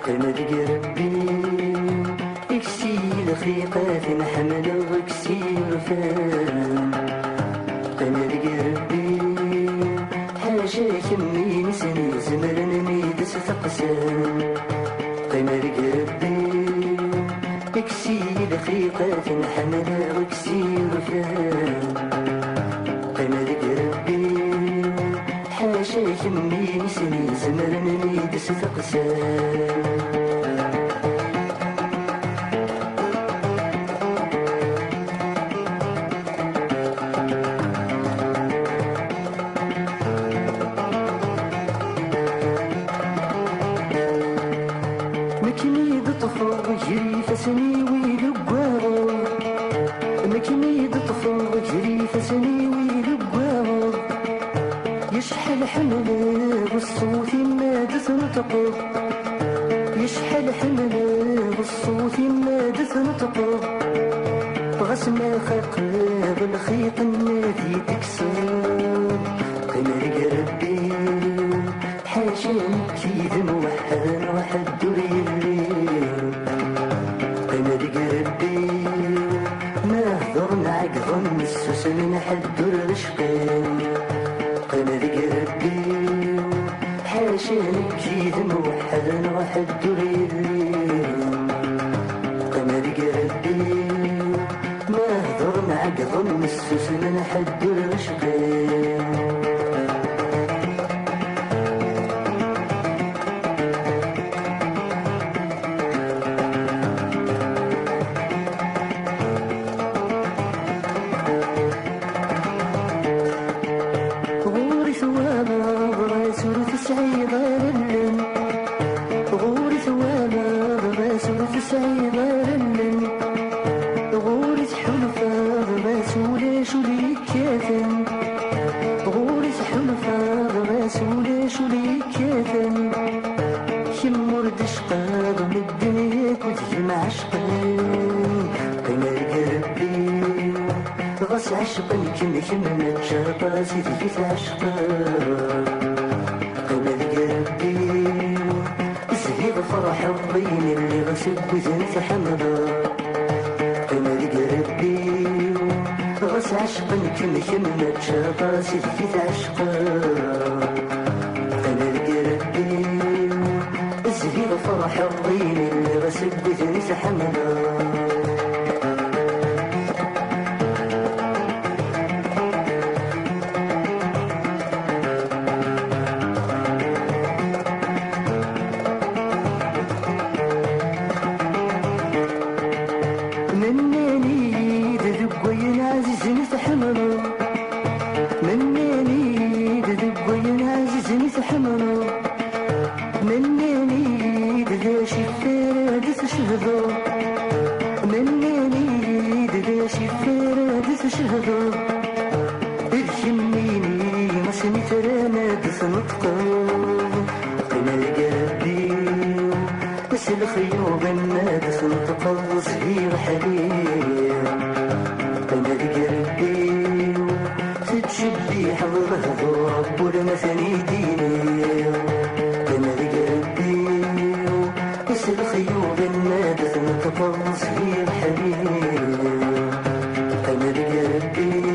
قمر ربي اكسي دقيقات نحمل وكسي رفان قمر ربي حاجة كمي نسني زمر نميد ستقسام قمر ربي اكسي دقيقات نحمل وكسي رفان قمر ربي حاجة كمي نسني زمر نميد ستقسام جري فسني ويلقاو مكني طفل جري فسني ويلقاو يشحل حمله بالصوت ما تنطقه يشحل حمله بالصوت ما تنطقه غسمة خلق بالخيط النادي تكسر قمر ربي حاجة كيد موحد واحد دوري الليل قمر ربي ما هضرنا عقضا السوس من حد الرشقين قمر ربي حاجة كيد موحد واحد دوري الليل قمر ربي ما هضرنا عقضا السوس من حد الرشقين عشقا كم نتشاطى زيد في عشقا قمر ربي زهيد فرح الضين اللي غسل وزنت حمضا قمر ربي غس عشقا كم نتشاطى زيد في عشقا قمر ربي زهيد فرح الضين اللي غسل وزنت حمضا الخيوب النادس تنطق صغير حبيب قمر ربي تتشبي حضره ضرب ولمثني ديني قمر ربي بس الخيوب النادس تنطق صغير حبيب قمر ربي